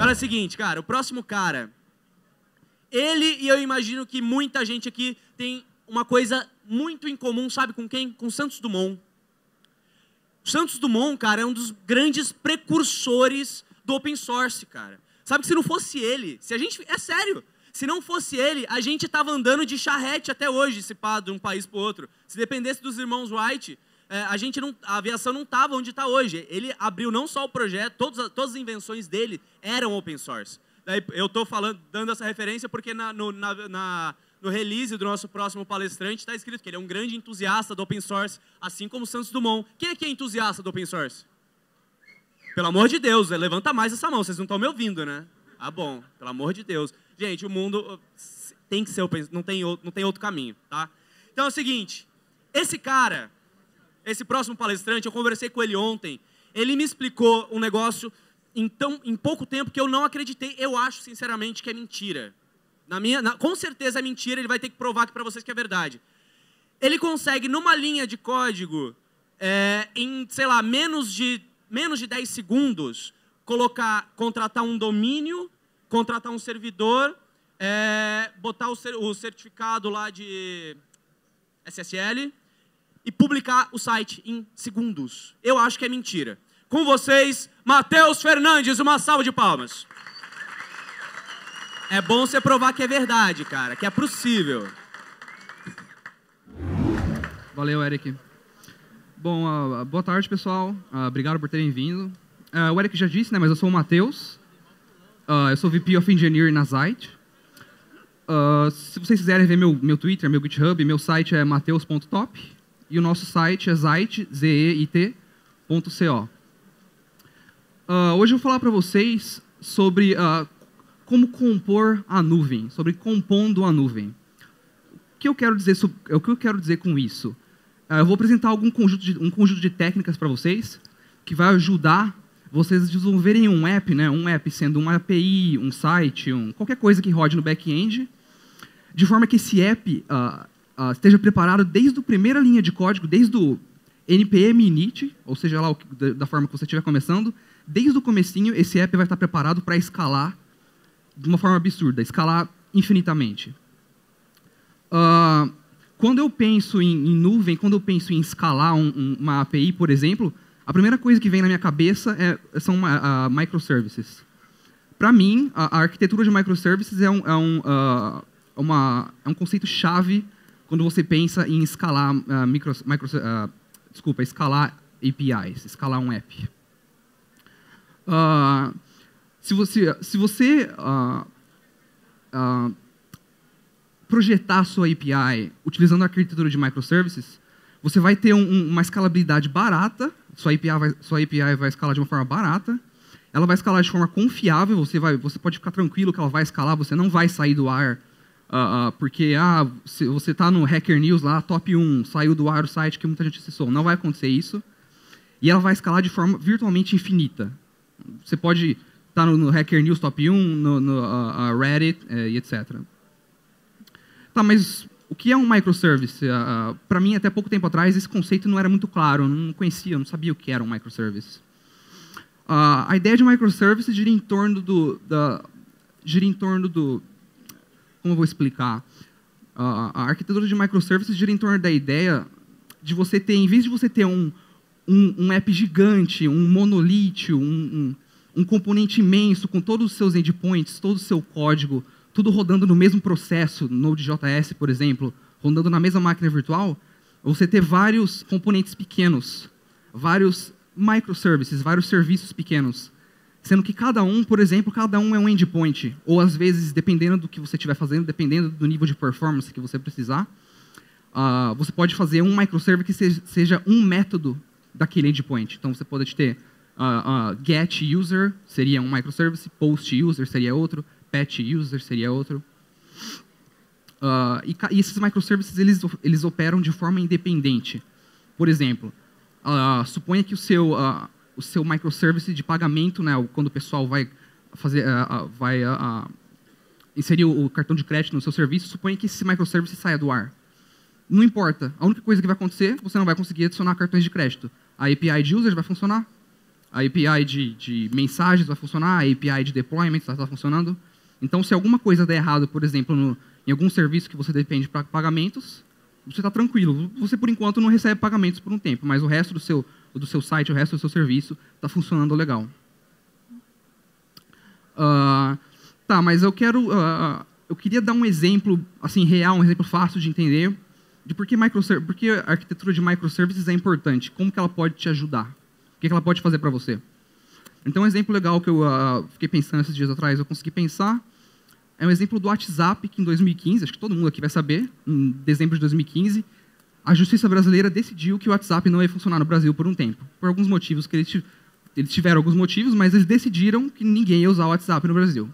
Olha o seguinte, cara, o próximo cara, ele e eu imagino que muita gente aqui tem uma coisa muito em comum, sabe com quem? Com Santos Dumont. O Santos Dumont, cara, é um dos grandes precursores do open source, cara. Sabe que se não fosse ele, se a gente... É sério, se não fosse ele, a gente tava andando de charrete até hoje, se pá, de um país pro outro. Se dependesse dos irmãos Wright, a aviação não tava onde está hoje. Ele abriu não só o projeto, todas as invenções dele eram open source. Daí, eu estou dando essa referência porque no release do nosso próximo palestrante está escrito que ele é um grande entusiasta do open source, assim como Santos Dumont. Quem aqui é entusiasta do open source? Pelo amor de Deus, levanta mais essa mão, vocês não estão me ouvindo, né? Ah, bom, pelo amor de Deus. Gente, o mundo tem que ser open, não tem outro caminho, tá? Então é o seguinte, esse cara, esse próximo palestrante, eu conversei com ele ontem, ele me explicou um negócio em pouco tempo que eu não acreditei, eu acho sinceramente que é mentira. Com certeza é mentira, ele vai ter que provar aqui para vocês que é verdade. Ele consegue, numa linha de código, em, sei lá, menos de 10 segundos, contratar um domínio, contratar um servidor, botar o certificado lá de SSL e publicar o site em segundos. Eu acho que é mentira. Com vocês, Matheus Fernandes, uma salva de palmas. É bom você provar que é verdade, cara, que é possível. Valeu, Eric. Bom, boa tarde, pessoal. Obrigado por terem vindo. O Eric já disse, né, mas eu sou o Matheus. Eu sou VP of Engineering na Zeit. Se vocês quiserem ver meu Twitter, meu GitHub, meu site é mateus.top. E o nosso site é zeit.co. Hoje eu vou falar para vocês sobre como compor a nuvem, sobre compondo a nuvem. O que eu quero dizer com isso? Eu vou apresentar um conjunto de técnicas para vocês que vai ajudar vocês a desenvolverem um app, né? Um app sendo uma API, um site, qualquer coisa que rode no back-end, de forma que esse app esteja preparado desde a primeira linha de código, desde o npm init, ou seja lá da forma que você estiver começando, desde o comecinho esse app vai estar preparado para escalar de uma forma absurda, escalar infinitamente. Quando eu penso em nuvem, quando eu penso em escalar uma API, por exemplo, a primeira coisa que vem na minha cabeça são microservices. Para mim, a arquitetura de microservices é um conceito-chave quando você pensa em escalar, escalar APIs, escalar um app. Se você projetar a sua API utilizando a arquitetura de microservices, você vai ter uma escalabilidade barata, sua API vai escalar de uma forma barata, ela vai escalar de forma confiável, você pode ficar tranquilo que ela vai escalar, você não vai sair do ar, porque se você está no Hacker News lá, top 1, saiu do ar o site que muita gente acessou. Não vai acontecer isso. E ela vai escalar de forma virtualmente infinita. Você pode estar no Hacker News top 1, no Reddit e etc. Tá, mas o que é um microservice? Para mim, até pouco tempo atrás, esse conceito não era muito claro, eu não conhecia, eu não sabia o que era um microservice. A ideia de microservice gira em torno do... Como eu vou explicar? A arquitetura de microservices gira em torno da ideia de você ter, em vez de você ter um app gigante, um monolítio, um componente imenso com todos os seus endpoints, todo o seu código, tudo rodando no mesmo processo, Node.js, por exemplo, rodando na mesma máquina virtual, você ter vários componentes pequenos, vários microservices, vários serviços pequenos, sendo que cada um, por exemplo, cada um é um endpoint, ou às vezes, dependendo do que você estiver fazendo, dependendo do nível de performance que você precisar, você pode fazer um microservice que seja um método daquele endpoint. Então, você pode ter get user, seria um microservice, post user seria outro, patch user seria outro. E esses microservices, eles operam de forma independente. Por exemplo, suponha que o seu microservice de pagamento, né, quando o pessoal vai inserir o cartão de crédito no seu serviço, suponha que esse microservice saia do ar. Não importa. A única coisa que vai acontecer, você não vai conseguir adicionar cartões de crédito. A API de user vai funcionar. A API de mensagens vai funcionar, a API de deployment está funcionando. Então, se alguma coisa der errado, por exemplo, em algum serviço que você depende para pagamentos, você está tranquilo. Você, por enquanto, não recebe pagamentos por um tempo, mas o resto do seu site, o resto do seu serviço está funcionando legal. Tá, mas eu queria dar um exemplo assim, real, um exemplo fácil de entender de por que a arquitetura de microservices é importante, como que ela pode te ajudar, o que ela pode fazer para você. Então, um exemplo legal que eu fiquei pensando esses dias atrás, eu consegui pensar, é um exemplo do WhatsApp, que em 2015, acho que todo mundo aqui vai saber, em dezembro de 2015, a Justiça brasileira decidiu que o WhatsApp não ia funcionar no Brasil por um tempo. Por alguns motivos, que eles tiveram alguns motivos, mas eles decidiram que ninguém ia usar o WhatsApp no Brasil.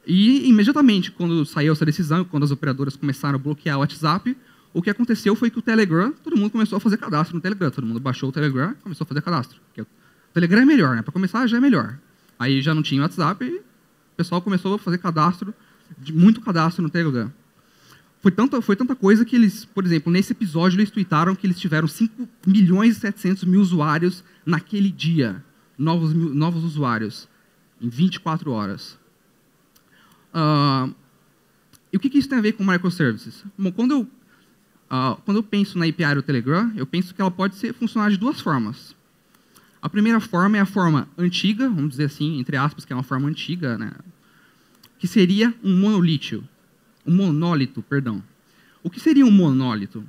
E, imediatamente, quando saiu essa decisão, quando as operadoras começaram a bloquear o WhatsApp, o que aconteceu foi que o Telegram, todo mundo começou a fazer cadastro no Telegram. Todo mundo baixou o Telegram e começou a fazer cadastro. Porque o Telegram é melhor, né? Para começar, já é melhor. Aí já não tinha o WhatsApp e o pessoal começou a fazer muito cadastro no Telegram. Foi tanta coisa que eles, por exemplo, nesse episódio, eles tweetaram que eles tiveram 5.700.000 usuários naquele dia. Novos usuários, em 24 horas. E o que isso tem a ver com microservices? Bom, quando eu penso na API do Telegram, eu penso que ela pode funcionar de duas formas. A primeira forma é a forma antiga, vamos dizer assim, entre aspas, que é uma forma antiga, né? Que seria um monolito. Um monólito, perdão. O que seria um monólito?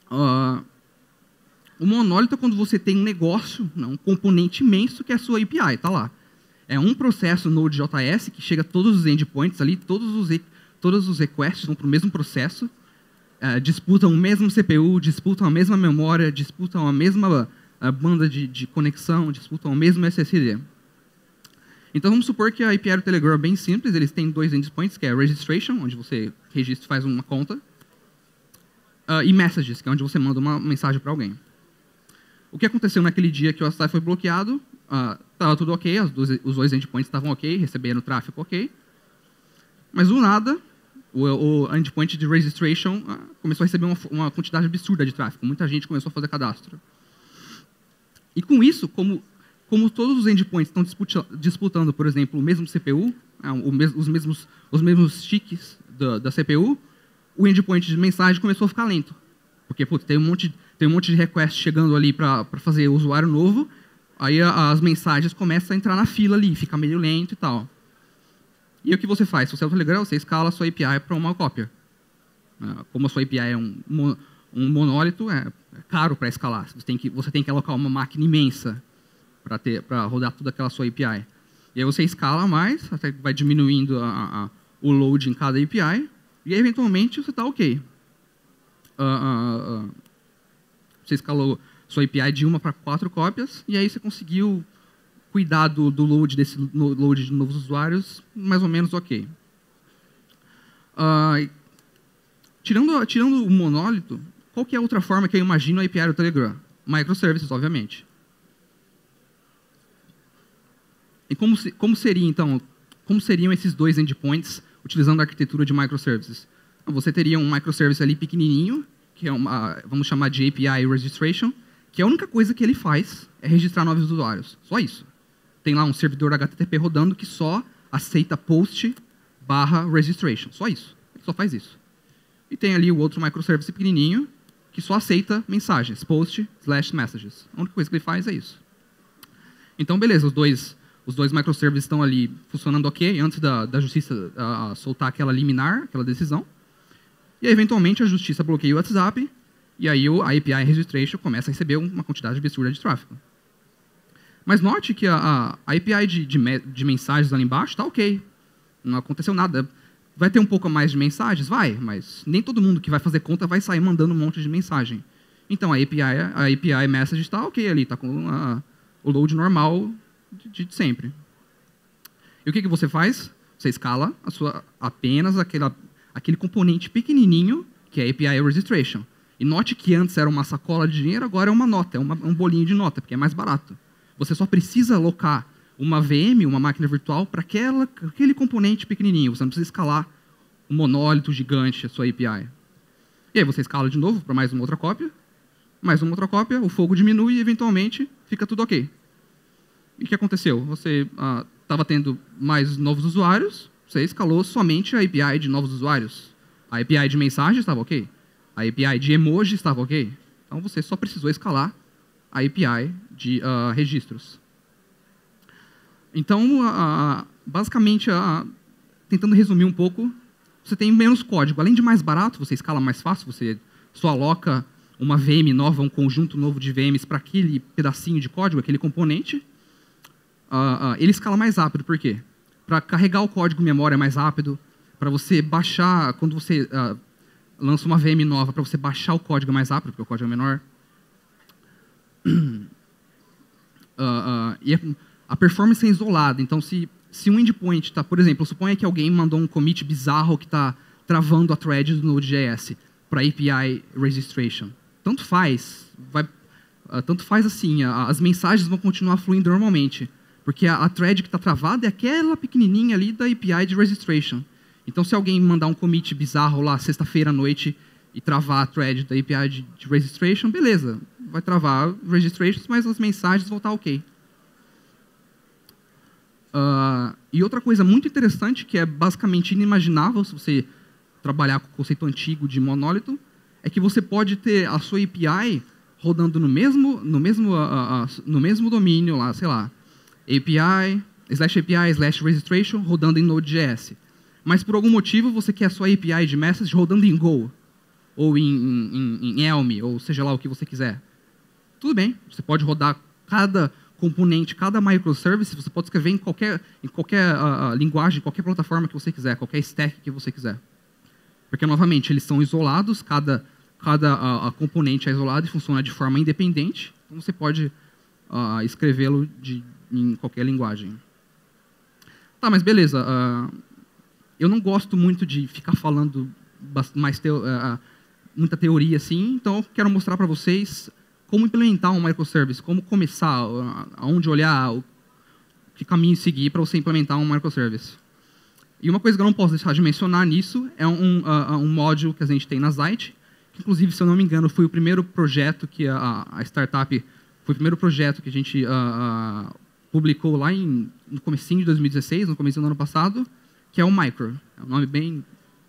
O monólito é quando você tem um negócio, um componente imenso que é a sua API, está lá. É um processo Node.js que chega a todos os endpoints ali, todos os requests vão para o mesmo processo, disputam o mesmo CPU, disputam a mesma memória, disputam a mesma banda de conexão, disputam o mesmo SSD. Então, vamos supor que a API do Telegram é bem simples, eles têm dois endpoints, que é Registration, onde você registra e faz uma conta, e Messages, que é onde você manda uma mensagem para alguém. O que aconteceu naquele dia que o WhatsApp foi bloqueado? Estava tudo ok, os dois endpoints estavam ok, recebendo tráfego ok, mas do nada, o endpoint de Registration começou a receber uma quantidade absurda de tráfego, muita gente começou a fazer cadastro. E com isso, como todos os endpoints estão disputando, por exemplo, o mesmo CPU, os mesmos tickets da CPU, o endpoint de mensagem começou a ficar lento. Porque tem um monte de request chegando ali para fazer usuário novo, aí as mensagens começam a entrar na fila ali, fica meio lento e tal. E o que você faz? Se você é o Telegram, você escala a sua API para uma cópia. Como a sua API é um monólito, é caro para escalar. Você tem que alocar uma máquina imensa para rodar toda aquela sua API. E aí você escala mais, até vai diminuindo o load em cada API, e aí, eventualmente, você está ok. Você escalou sua API de 1 para 4 cópias, e aí você conseguiu cuidar do load de novos usuários, mais ou menos ok. Tirando o monólito, qual que é a outra forma que eu imagino a API do Telegram? Microservices, obviamente. E como seriam esses dois endpoints utilizando a arquitetura de microservices? Você teria um microservice ali pequenininho, que é vamos chamar de API Registration, que a única coisa que ele faz é registrar novos usuários. Só isso. Tem lá um servidor HTTP rodando que só aceita post/registration. Só isso. Ele só faz isso. E tem ali o outro microservice pequenininho, que só aceita mensagens, post/messages. A única coisa que ele faz é isso. Então, beleza, os dois microservices estão ali funcionando ok, antes da justiça soltar aquela liminar, aquela decisão. E aí, eventualmente, a justiça bloqueia o WhatsApp, e aí a API Registration começa a receber uma quantidade absurda de tráfego. Mas note que a API de mensagens ali embaixo está ok. Não aconteceu nada. Vai ter um pouco mais de mensagens? Vai, mas nem todo mundo que vai fazer conta vai sair mandando um monte de mensagem. Então, a API Message está ok ali, está com o load normal de sempre. E o que você faz? Você escala apenas aquele componente pequenininho, que é a API Registration. E note que antes era uma sacola de dinheiro, agora é uma nota, é um bolinho de nota, porque é mais barato. Você só precisa alocar uma VM, uma máquina virtual, para aquele componente pequenininho. Você não precisa escalar um monólito gigante, a sua API. E aí você escala de novo para mais uma outra cópia, o fogo diminui e, eventualmente, fica tudo ok. E o que aconteceu? Você estava tendo mais novos usuários, você escalou somente a API de novos usuários. A API de mensagem estava ok. A API de emoji estava ok. Então, você só precisou escalar a API de registros. Então, basicamente, tentando resumir um pouco, você tem menos código. Além de mais barato, você escala mais fácil, você só aloca uma VM nova, um conjunto novo de VMs para aquele pedacinho de código, aquele componente. Ele escala mais rápido. Por quê? Para carregar o código em memória mais rápido, para você baixar, quando você lança uma VM nova, para você baixar o código mais rápido, porque o código é menor. E a performance é isolada. Então, se um endpoint está, por exemplo, suponha que alguém mandou um commit bizarro que está travando a thread do Node.js para API registration. Tanto faz assim, as mensagens vão continuar fluindo normalmente, porque a thread que está travada é aquela pequenininha ali da API de registration. Então, se alguém mandar um commit bizarro lá sexta-feira à noite e travar a thread da API de registration, beleza, vai travar registrations, mas as mensagens vão estar ok. E outra coisa muito interessante, que é basicamente inimaginável se você trabalhar com o conceito antigo de monólito, é que você pode ter a sua API rodando no mesmo domínio, lá, sei lá, API/registration, rodando em Node.js. Mas, por algum motivo, você quer a sua API de message rodando em Go, ou em Elm, ou seja lá o que você quiser. Tudo bem, você pode rodar cada componente, cada microservice, você pode escrever em qualquer linguagem, qualquer plataforma que você quiser, qualquer stack que você quiser. Porque, novamente, eles são isolados, cada componente é isolado e funciona de forma independente, então você pode escrevê-lo em qualquer linguagem. Tá, mas beleza. Eu não gosto muito de ficar falando muita teoria assim, então eu quero mostrar para vocês como implementar um microservice, como começar, aonde olhar, que caminho seguir para você implementar um microservice. E uma coisa que eu não posso deixar de mencionar nisso é um módulo que a gente tem na Zeit, que inclusive, se eu não me engano, foi o primeiro projeto que a startup, foi o primeiro projeto que a gente publicou lá no comecinho de 2016, no começo do ano passado, que é o Micro. É um nome bem...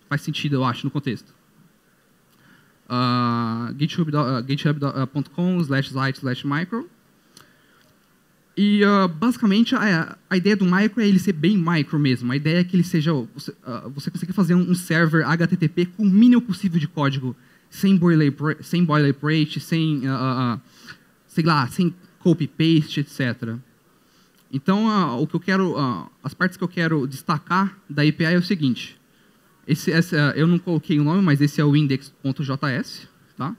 faz sentido, eu acho, no contexto. github.com/zeit/micro. E, basicamente, a ideia do Micro é ele ser bem micro mesmo. A ideia é que ele seja... você consegue fazer um server HTTP com o mínimo possível de código, sem boilerplate, sem copy-paste, etc. Então, as partes que eu quero destacar da API é o seguinte. Eu não coloquei o nome, mas esse é o index.js. Tá?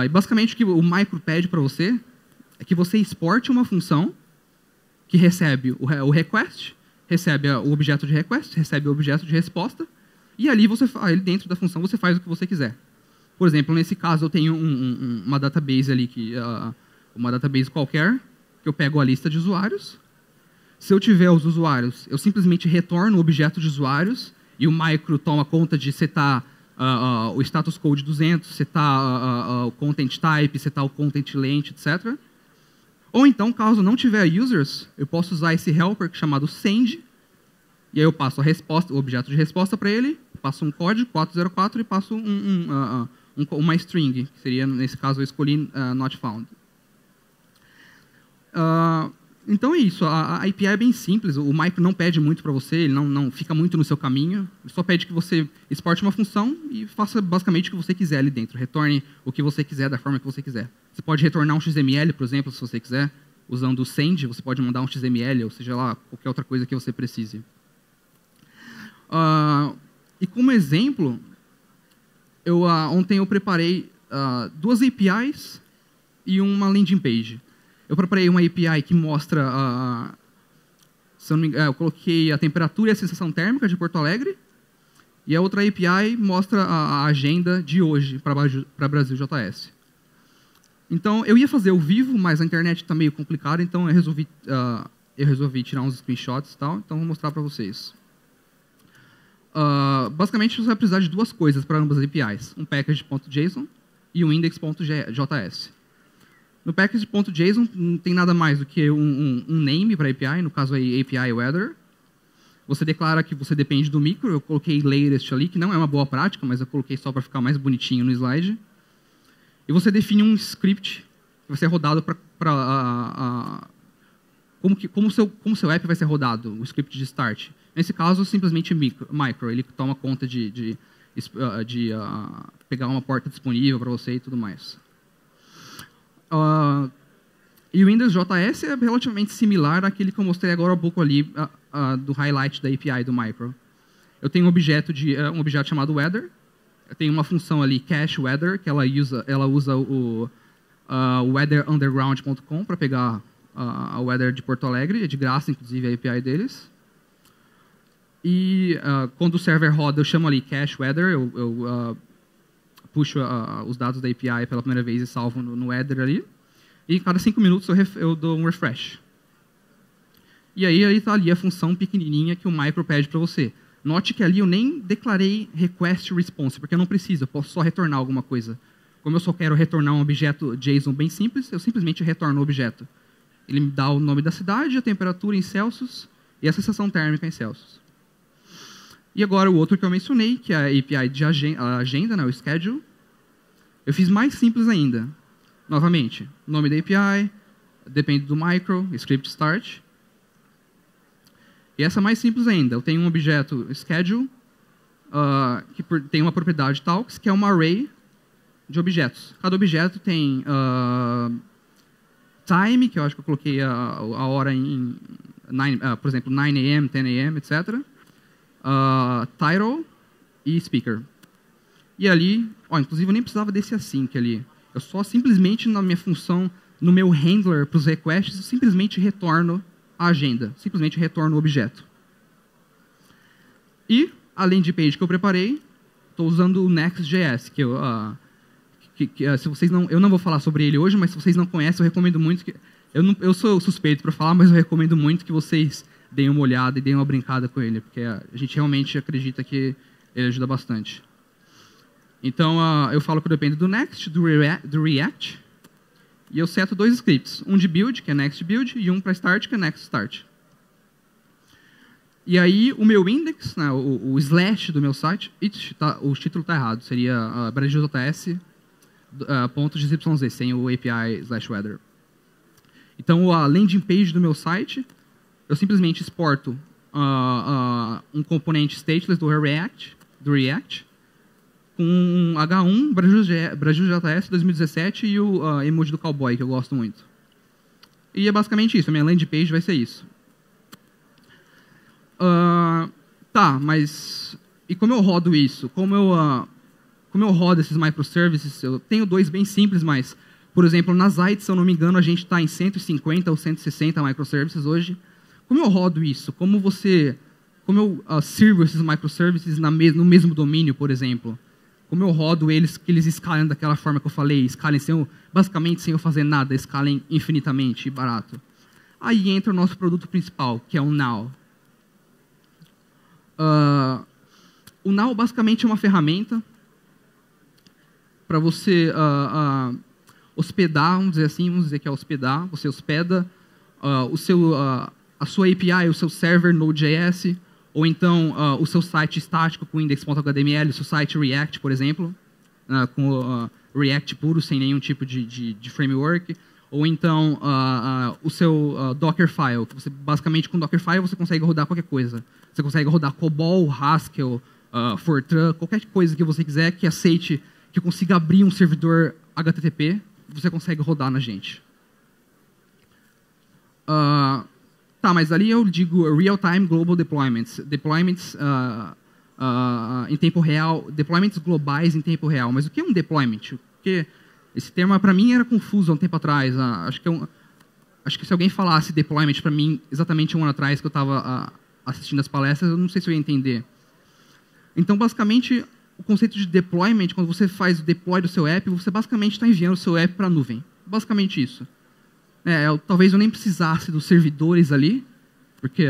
E basicamente o que o Micro pede para você é que você exporte uma função que recebe o request, recebe o objeto de request, recebe o objeto de resposta, e ali dentro da função você faz o que você quiser. Por exemplo, nesse caso eu tenho uma database ali, uma database qualquer, que eu pego a lista de usuários. Se eu tiver os usuários, eu simplesmente retorno o objeto de usuários e o Micro toma conta de setar o status code 200, setar o content type, setar o content length, etc. Ou então, caso não tiver users, eu posso usar esse helper chamado send, e aí eu passo o objeto de resposta para ele, passo um código 404 e passo uma string, que seria, nesse caso, eu escolhi not found. Então é isso, a API é bem simples, o Micro não pede muito para você, ele não fica muito no seu caminho, ele só pede que você exporte uma função e faça basicamente o que você quiser ali dentro, retorne o que você quiser da forma que você quiser. Você pode retornar um XML, por exemplo, se você quiser, usando o send, você pode mandar um XML, ou seja lá, qualquer outra coisa que você precise. E como exemplo, ontem eu preparei 2 APIs e uma landing page. Eu preparei uma API que mostra, se eu não me engano, eu coloquei a temperatura e a sensação térmica de Porto Alegre, e a outra API mostra a agenda de hoje para Brasil.js. Então, eu ia fazer ao vivo, mas a internet está meio complicada, então eu resolvi tirar uns screenshots e tal, então vou mostrar para vocês. Basicamente, você vai precisar de 2 coisas para ambas as APIs, um package.json e um index.js. No package.json não tem nada mais do que um name para API, no caso aí API Weather. Você declara que você depende do micro, eu coloquei latest ali, que não é uma boa prática, mas eu coloquei só para ficar mais bonitinho no slide. E você define um script que vai ser rodado para... Como o seu app vai ser rodado, o script de start. Nesse caso, simplesmente micro. Ele toma conta de pegar uma porta disponível para você e tudo mais. E o Index.js é relativamente similar àquele que eu mostrei agora há pouco ali, do highlight da API do micro. Eu tenho um objeto chamado weather. Eu tenho uma função ali, cache weather, que ela usa o weatherunderground.com para pegar a weather de Porto Alegre. É de graça, inclusive, a API deles. E quando o server roda, eu chamo ali cache weather. Eu puxo os dados da API pela primeira vez e salvo no weather ali. E cada 5 minutos eu dou um refresh. E aí está ali a função pequenininha que o micro pede para você. Note que ali eu nem declarei request response, porque eu não preciso, eu posso só retornar alguma coisa. Como eu só quero retornar um objeto JSON bem simples, eu simplesmente retorno o objeto. Ele me dá o nome da cidade, a temperatura em Celsius e a sensação térmica em Celsius. E agora o outro que eu mencionei, que é a API de agenda, né, o schedule. Eu fiz mais simples ainda. Novamente, nome da API, depende do micro, script start. E essa é mais simples ainda. Eu tenho um objeto schedule, que tem uma propriedade talks, que é uma array de objetos. Cada objeto tem time, que eu acho que eu coloquei a hora em, por exemplo, 9 a.m., 10 a.m., etc. Title e speaker. E ali, inclusive eu nem precisava desse async ali. Eu só simplesmente, na minha função, no meu handler para os requests, eu simplesmente retorno a agenda. Simplesmente retorno o objeto. E, além de page que eu preparei, estou usando o Next.js, se vocês não, eu não vou falar sobre ele hoje, mas se vocês não conhecem, eu recomendo muito que... Eu sou suspeito para falar, mas eu recomendo muito que vocês deem uma olhada e deem uma brincada com ele, porque a gente realmente acredita que ele ajuda bastante. Então, eu falo que eu dependo do Next, do React, e eu seto 2 scripts. Um de build, que é Next Build, e um para start, que é Next Start. E aí, o meu index, né, o slash do meu site, o título está errado, seria Brasil.js.xyz, sem o API /weather. Então, a landing page do meu site, eu simplesmente exporto um componente stateless do React, com H1, Brasil.js 2017 e o emoji do cowboy, que eu gosto muito. E é basicamente isso, a minha landing page vai ser isso. Tá, mas... E como eu rodo isso? Como eu rodo esses microservices? Eu tenho 2 bem simples, mas... Por exemplo, na Zeit, se eu não me engano, a gente está em 150 ou 160 microservices hoje. Como eu rodo isso? Como eu sirvo esses microservices no mesmo domínio, por exemplo? Como eu rodo eles, que eles escalem daquela forma que eu falei, escalem basicamente sem eu fazer nada, escalem infinitamente e barato. Aí entra o nosso produto principal, que é o Now. O Now basicamente é uma ferramenta para você hospedar, vamos dizer que é hospedar. Você hospeda a sua API, o seu server Node.js, ou então o seu site estático com index.html, o seu site React, por exemplo, com React puro, sem nenhum tipo de framework, ou então o seu Dockerfile, que você, basicamente com Dockerfile você consegue rodar qualquer coisa. Você consegue rodar COBOL, Haskell, Fortran, qualquer coisa que você quiser que aceite, que consiga abrir um servidor HTTP, você consegue rodar na gente. Tá, mas ali eu digo Real-Time Global Deployments. Deployments em tempo real, deployments globais em tempo real. Mas o que é um deployment? Porque esse termo, para mim, era confuso há um tempo atrás. Acho que se alguém falasse deployment para mim exatamente 1 ano atrás, que eu estava assistindo as palestras, eu não sei se eu ia entender. Então, basicamente, o conceito de deployment, quando você faz o deploy do seu app, você basicamente está enviando o seu app para a nuvem. Basicamente isso. Talvez eu nem precisasse dos servidores ali, porque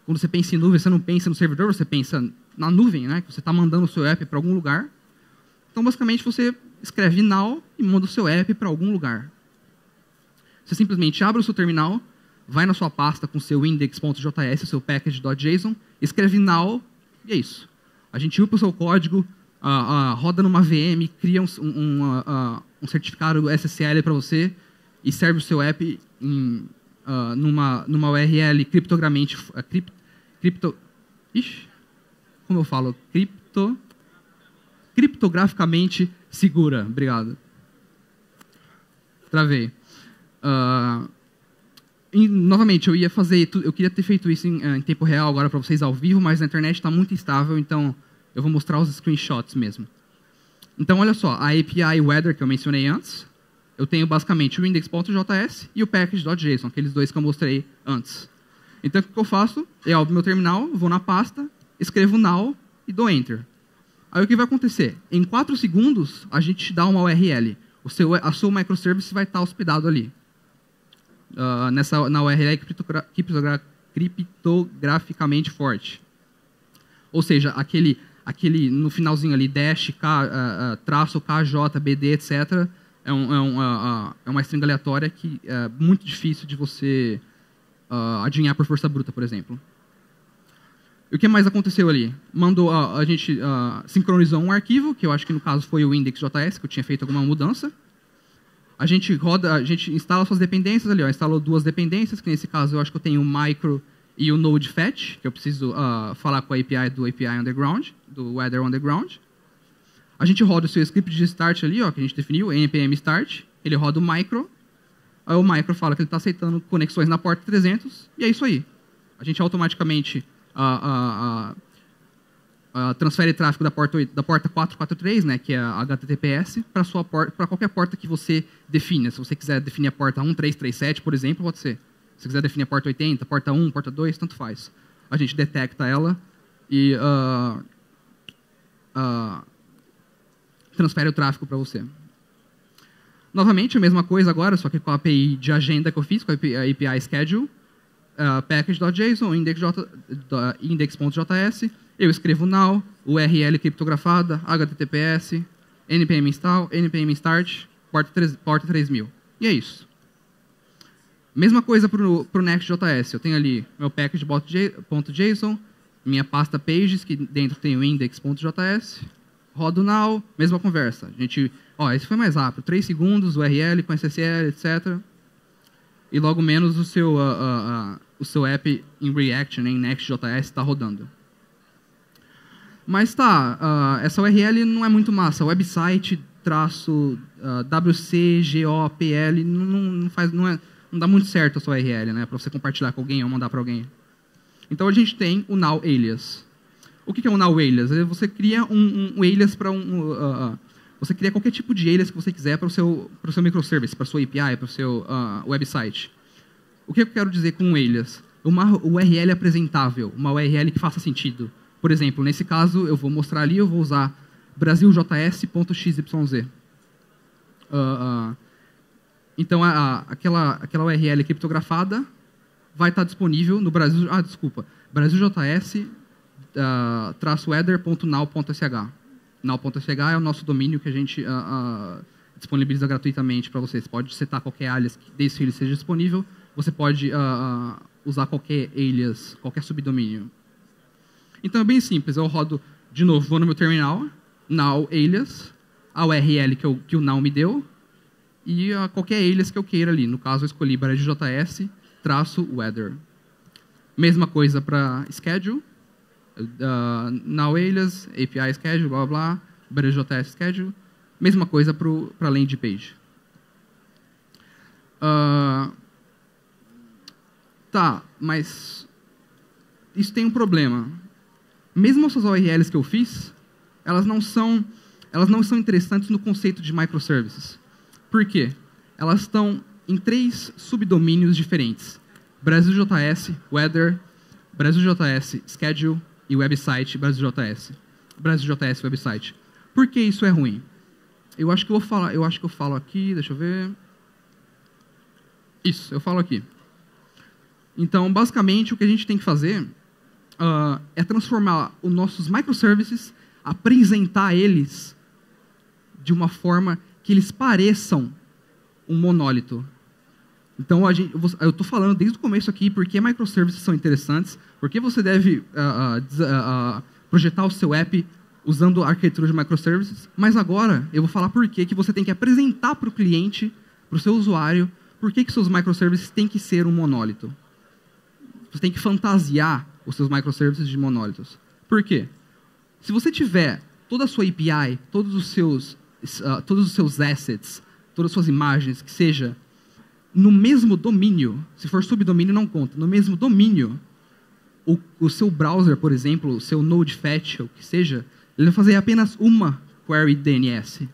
quando você pensa em nuvem, você não pensa no servidor, você pensa na nuvem, né? Que você está mandando o seu app para algum lugar. Então, basicamente, você escreve now e manda o seu app para algum lugar. Você simplesmente abre o seu terminal, vai na sua pasta com seu index.js, seu package.json, escreve now, e é isso. A gente upa o seu código, roda numa VM, cria um certificado SSL para você e serve o seu app numa URL como eu falo? Criptograficamente segura. Obrigado. Travei. Novamente, eu queria ter feito isso em tempo real agora para vocês ao vivo, mas a internet está muito instável, então eu vou mostrar os screenshots mesmo. Então, olha só, a API Weather que eu mencionei antes, eu tenho basicamente o index.js e o package.json, aqueles dois que eu mostrei antes. Então, o que eu faço? Eu abro meu terminal, vou na pasta, escrevo now e dou enter. Aí o que vai acontecer? Em 4 segundos, a gente dá uma URL. A sua microservice vai estar hospedado ali. Na URL criptograficamente forte. Ou seja, aquele no finalzinho ali, dash, traço, KJ, BD, etc., é uma string aleatória que é muito difícil de você adivinhar por força bruta, por exemplo. E o que mais aconteceu ali? A gente sincronizou um arquivo, que eu acho que no caso foi o index.js, que eu tinha feito alguma mudança. A gente instala suas dependências ali, instalou 2 dependências, que nesse caso eu acho que eu tenho o micro e o node fetch, que eu preciso falar com a API do API underground, do Weather underground. A gente roda o seu script de start ali, que a gente definiu, npm start, ele roda o micro, aí o micro fala que ele está aceitando conexões na porta 300, e é isso aí. A gente automaticamente transfere tráfego da porta 443, né, que é a HTTPS, para qualquer porta que você defina. Se você quiser definir a porta 1337, por exemplo, pode ser. Se quiser definir a porta 80, porta 1, porta 2, tanto faz. A gente detecta ela e transfere o tráfego para você. Novamente, a mesma coisa agora, só que com a API de agenda que eu fiz, com a API Schedule, package.json, index.js, eu escrevo now, URL criptografada, HTTPS, npm install, npm start, porta 3000. E é isso. Mesma coisa para o Next.js. Eu tenho ali meu package.json, minha pasta pages, que dentro tem o index.js, rodo now, mesma conversa. Esse foi mais rápido, 3 segundos, URL com SSL, etc. E logo menos o seu app em React, né, em Next.js, está rodando. Mas essa URL não é muito massa. Website, WCGOPL, não dá muito certo a sua URL, né, para você compartilhar com alguém ou mandar para alguém. Então a gente tem o now alias. O que é um now alias? Você cria um alias para você cria qualquer tipo de alias que você quiser para o seu microservice, para a sua API, para o seu website. O que eu quero dizer com um alias? Uma URL apresentável, uma URL que faça sentido. Por exemplo, nesse caso, eu vou mostrar ali, eu vou usar braziljs.xyz. Então, aquela URL criptografada vai estar disponível no Brasil... braziljs-weather.now.sh. Now.sh é o nosso domínio que a gente disponibiliza gratuitamente para vocês. Pode setar qualquer alias que desde que ele seja disponível. Você pode usar qualquer alias, qualquer subdomínio. Então é bem simples. Eu rodo, de novo, vou no meu terminal, now alias, a URL que o now me deu, e qualquer alias que eu queira ali. No caso, eu escolhi braziljs-weather. Mesma coisa para schedule. Now alias, API schedule, blá blá, braziljs schedule. Mesma coisa para landing page. Mas isso tem um problema. Mesmo essas URLs que eu fiz, elas não são interessantes no conceito de microservices. Por quê? Elas estão em 3 subdomínios diferentes. braziljs, weather, braziljs, schedule e website, braziljs website. Por que isso é ruim? Eu acho que eu falo aqui, deixa eu ver. Isso, eu falo aqui. Então, basicamente, o que a gente tem que fazer é transformar os nossos microservices, apresentar eles de uma forma que eles pareçam um monólito. Então, eu estou falando desde o começo aqui por que microservices são interessantes, por que você deve projetar o seu app usando a arquitetura de microservices, mas agora eu vou falar por que você tem que apresentar para o cliente, para o seu usuário, por que seus microservices têm que ser um monólito. Você tem que fantasiar os seus microservices de monólitos. Por quê? Se você tiver toda a sua API, todos os seus assets, todas as suas imagens, que seja no mesmo domínio, se for subdomínio não conta, no mesmo domínio, o seu browser, por exemplo, o seu Node-Fetch, ou o que seja, ele vai fazer apenas uma query DNS.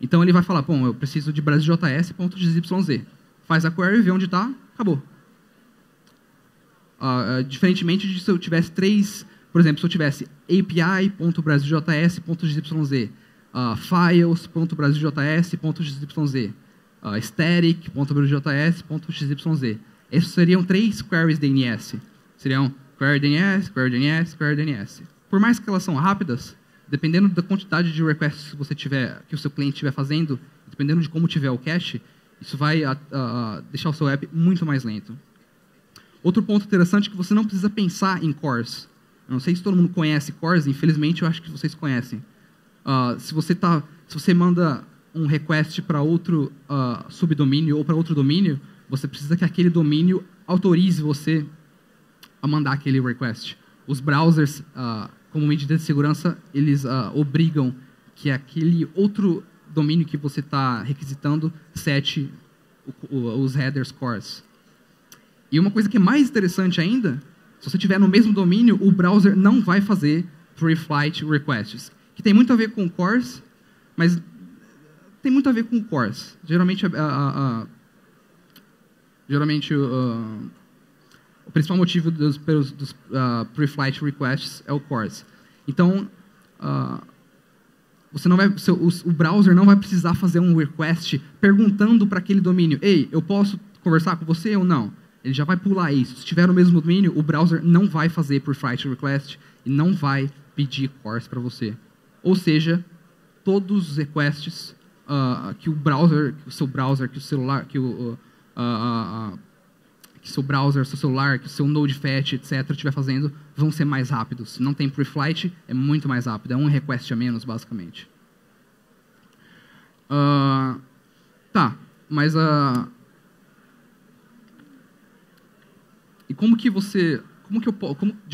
Então ele vai falar, bom, eu preciso de brasjs.xyz. Faz a query, vê onde está, acabou. Diferentemente de se eu tivesse por exemplo, se eu tivesse api.brasjs.xyz, files.brasjs.xyz, static.brasjs.xyz. Esses seriam 3 queries DNS. Seriam query DNS, query DNS, query DNS. Por mais que elas são rápidas, dependendo da quantidade de requests que o seu cliente estiver fazendo, dependendo de como tiver o cache, isso vai deixar o seu app muito mais lento. Outro ponto interessante é que você não precisa pensar em cores. Eu não sei se todo mundo conhece cores, infelizmente eu acho que vocês conhecem. Se você manda um request para outro subdomínio ou para outro domínio, você precisa que aquele domínio autorize você a mandar aquele request. Os browsers, como medida de segurança, eles obrigam que aquele outro domínio que você está requisitando sete os headers cores. E uma coisa que é mais interessante ainda, se você estiver no mesmo domínio, o browser não vai fazer pre-flight requests, que tem muito a ver com cores, mas tem muito a ver com cores. Geralmente, o principal motivo dos pre-flight requests é o cores. Então, o browser não vai precisar fazer um request perguntando para aquele domínio, ei, eu posso conversar com você ou não? Ele já vai pular isso. Se estiver no mesmo domínio, o browser não vai fazer pre-flight request e não vai pedir cores para você. Ou seja, todos os requests que o browser, que o seu browser, que o celular, que o seu browser, seu celular, que o seu Node-Fetch, etc., estiver fazendo, vão ser mais rápidos. Se não tem pre-flight, é muito mais rápido. É um request a menos, basicamente. Mas e de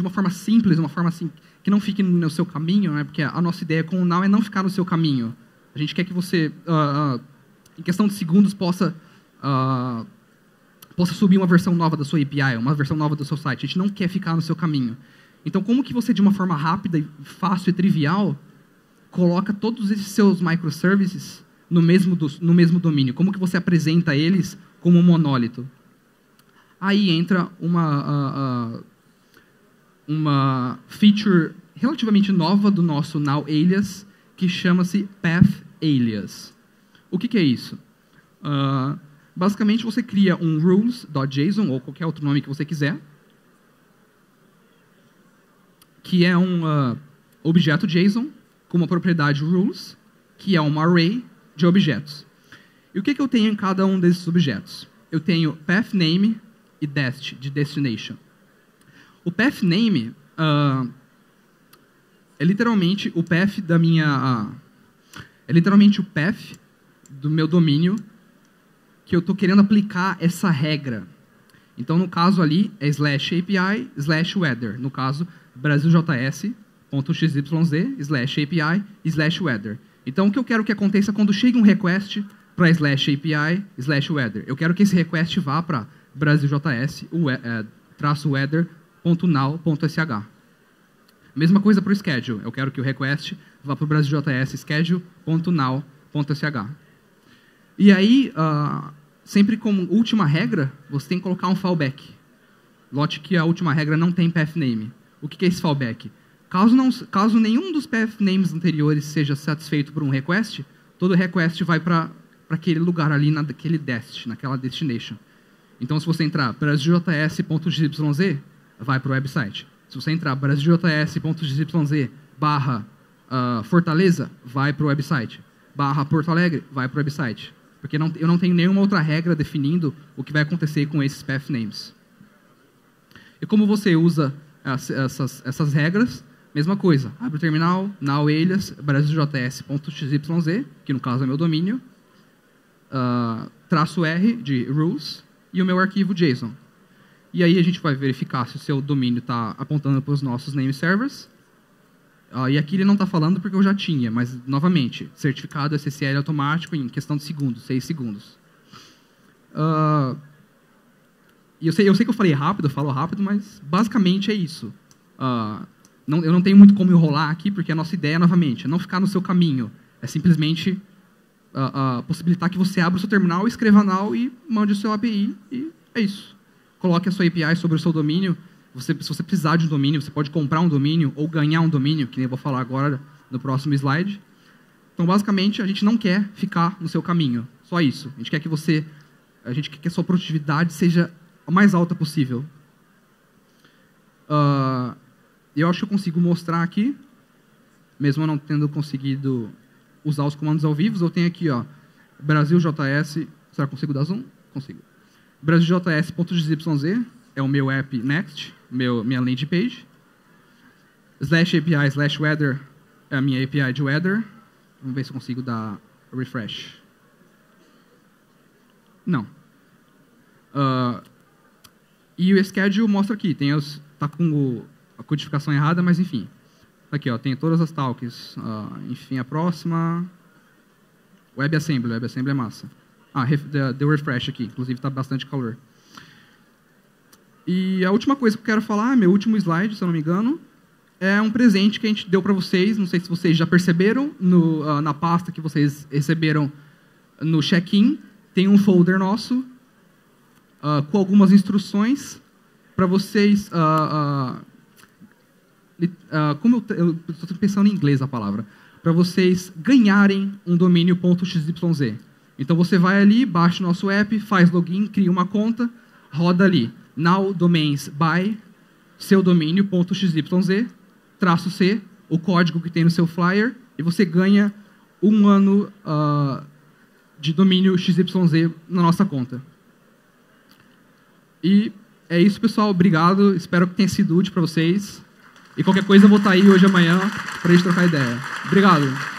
uma forma simples, uma forma assim, que não fique no seu caminho, né? Porque a nossa ideia com o Now é não ficar no seu caminho. A gente quer que você, em questão de segundos, possa subir uma versão nova da sua API, uma versão nova do seu site. A gente não quer ficar no seu caminho. Então, como que você, de uma forma rápida, fácil e trivial, coloca todos esses seus microservices no mesmo domínio? Como que você apresenta eles como um monólito? Aí entra uma feature relativamente nova do nosso Now Alias, que chama-se Path Alias. O que é isso? Basicamente, você cria um rules.json, ou qualquer outro nome que você quiser, que é um objeto JSON com uma propriedade rules, que é uma array de objetos. E o que eu tenho em cada um desses objetos? Eu tenho path name e dest, de destination. O path name é literalmente o path da minha... é literalmente o path do meu domínio que eu estou querendo aplicar essa regra. Então, no caso ali, é /API/weather. No caso, brasjs.xyz/API/weather. Então, o que eu quero que aconteça quando chega um request para /API/weather? Eu quero que esse request vá para brasjs-weather.now.sh. Mesma coisa para o schedule. Eu quero que o request vá para o brasjs-schedule.now.sh. E aí, sempre como última regra, você tem que colocar um fallback. Note que a última regra não tem path name. O que é esse fallback? Caso nenhum dos path names anteriores seja satisfeito por um request, todo request vai para aquele lugar ali, naquele dest, naquela destination. Então, se você entrar brasjs.xyz, vai para o website. Se você entrar brasjs.xyz/Fortaleza, vai para o website. /Porto Alegre, vai para o website. Porque eu não tenho nenhuma outra regra definindo o que vai acontecer com esses path names. E como você usa essas regras, mesma coisa. Abre o terminal, now alias, braziljs.xyz, que no caso é meu domínio, -R de rules, e o meu arquivo JSON. E aí a gente vai verificar se o seu domínio está apontando para os nossos name servers. E aqui ele não está falando porque eu já tinha, mas, novamente, certificado SSL automático em questão de segundos, 6 segundos. Eu sei que eu falei rápido, eu falo rápido, mas basicamente é isso. Eu não tenho muito como enrolar aqui, porque a nossa ideia, novamente, é não ficar no seu caminho. É simplesmente possibilitar que você abra o seu terminal, escreva now e mande o seu API, e é isso. Coloque a sua API sobre o seu domínio. Se você precisar de um domínio, você pode comprar um domínio ou ganhar um domínio, que nem eu vou falar agora no próximo slide. Então, basicamente, a gente não quer ficar no seu caminho. Só isso. A gente quer que a sua produtividade seja a mais alta possível. Eu acho que eu consigo mostrar aqui, mesmo eu não tendo conseguido usar os comandos ao vivo. Eu tenho aqui, braziljs. Será que consigo dar zoom? Consigo. braziljs.xyz é o meu app Next, minha landing page. /API/weather é a minha API de weather. Vamos ver se eu consigo dar refresh. Não. E o schedule mostra aqui. Está com a codificação errada, mas enfim. Aqui, tem todas as talks. Enfim, a próxima. WebAssembly é massa. Deu refresh aqui. Inclusive está bastante calor. E a última coisa que eu quero falar, meu último slide, se eu não me engano, é um presente que a gente deu para vocês. Não sei se vocês já perceberam, na pasta que vocês receberam no check-in, tem um folder nosso com algumas instruções para vocês... como eu estou pensando em inglês a palavra. Para vocês ganharem um domínio .xyz. Então, você vai ali, baixa o nosso app, faz login, cria uma conta, roda ali. Now domains by seu domínio .xyz -c, o código que tem no seu flyer, e você ganha 1 ano de domínio XYZ na nossa conta. E é isso, pessoal. Obrigado. Espero que tenha sido útil para vocês. E qualquer coisa eu vou estar aí hoje e amanhã para a gente trocar ideia. Obrigado.